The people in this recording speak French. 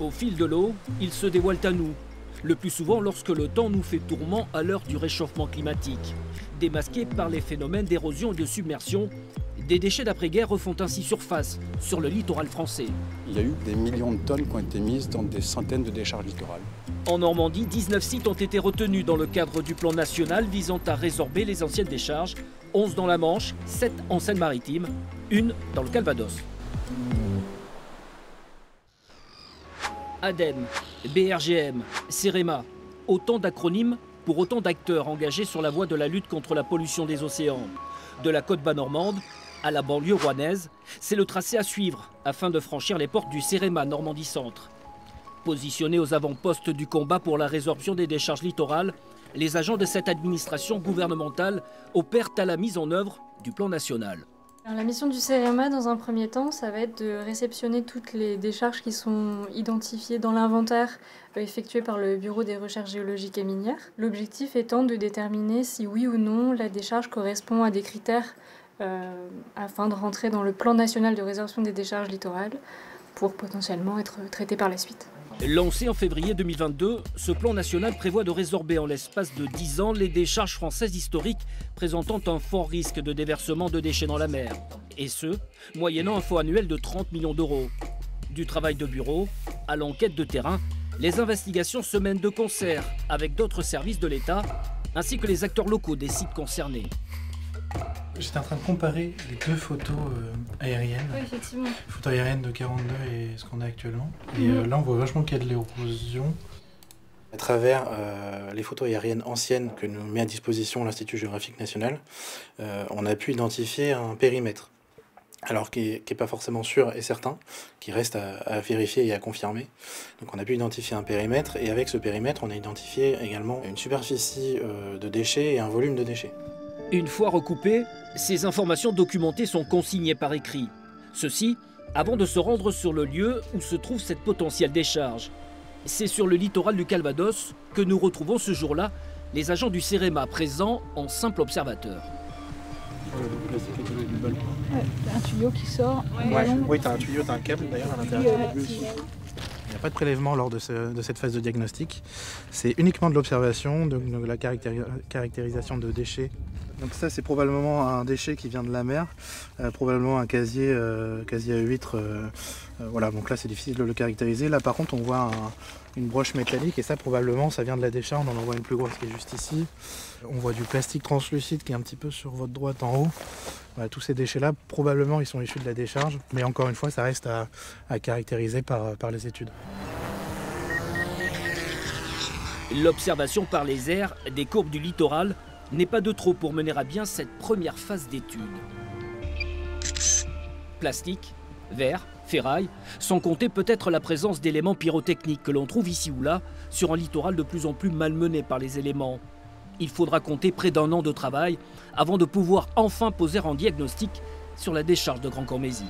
Au fil de l'eau, ils se dévoilent à nous, le plus souvent lorsque le temps nous fait tourment à l'heure du réchauffement climatique. Démasqués par les phénomènes d'érosion et de submersion, des déchets d'après-guerre refont ainsi surface sur le littoral français. Il y a eu des millions de tonnes qui ont été mises dans des centaines de décharges littorales. En Normandie, 19 sites ont été retenus dans le cadre du plan national visant à résorber les anciennes décharges, 11 dans la Manche, 7 en Seine-Maritime, une dans le Calvados. ADEME, BRGM, CEREMA, autant d'acronymes pour autant d'acteurs engagés sur la voie de la lutte contre la pollution des océans. De la côte bas normande à la banlieue rouennaise, c'est le tracé à suivre afin de franchir les portes du CEREMA Normandie Centre. Positionnés aux avant-postes du combat pour la résorption des décharges littorales, les agents de cette administration gouvernementale opèrent à la mise en œuvre du plan national. Alors, la mission du CEREMA, dans un premier temps, ça va être de réceptionner toutes les décharges qui sont identifiées dans l'inventaire effectué par le Bureau des recherches géologiques et minières. L'objectif étant de déterminer si oui ou non la décharge correspond à des critères afin de rentrer dans le plan national de résorption des décharges littorales pour potentiellement être traité par la suite. Lancé en février 2022, ce plan national prévoit de résorber en l'espace de 10 ans les décharges françaises historiques présentant un fort risque de déversement de déchets dans la mer. Et ce, moyennant un fonds annuel de 30 millions d'euros. Du travail de bureau à l'enquête de terrain, les investigations se mènent de concert avec d'autres services de l'État ainsi que les acteurs locaux des sites concernés. J'étais en train de comparer les deux photos aériennes. Oui, effectivement. Les photos aériennes de 42 et ce qu'on a actuellement. Et là, on voit vachement qu'il y a de l'érosion. À travers les photos aériennes anciennes que nous met à disposition l'Institut géographique national, on a pu identifier un périmètre. Alors qui est pas forcément sûr et certain, qui reste à vérifier et à confirmer. Donc on a pu identifier un périmètre, et avec ce périmètre, on a identifié également une superficie de déchets et un volume de déchets. Une fois recoupées, ces informations documentées sont consignées par écrit. Ceci avant de se rendre sur le lieu où se trouve cette potentielle décharge. C'est sur le littoral du Calvados que nous retrouvons ce jour-là les agents du CEREMA présents en simple observateur. T'as un tuyau qui sort. Ouais. Oui, t'as un tuyau, t'as un câble d'ailleurs à l'intérieur. Il n'y a pas de prélèvement lors de cette phase de diagnostic. C'est uniquement de l'observation, de la caractérisation de déchets. Donc ça, c'est probablement un déchet qui vient de la mer, probablement un casier à huîtres. Voilà, donc là, c'est difficile de le caractériser. Là, par contre, on voit une broche métallique, et ça, probablement, ça vient de la décharge. On en voit une plus grosse qui est juste ici. On voit du plastique translucide qui est un petit peu sur votre droite en haut. Voilà, tous ces déchets-là, probablement, ils sont issus de la décharge. Mais encore une fois, ça reste à caractériser par les études. L'observation par les airs des courbes du littoral n'est pas de trop pour mener à bien cette première phase d'étude. Plastique, verre, ferraille, sans compter peut-être la présence d'éléments pyrotechniques que l'on trouve ici ou là sur un littoral de plus en plus malmené par les éléments. Il faudra compter près d'1 an de travail avant de pouvoir enfin poser un diagnostic sur la décharge de Grand Cormézy.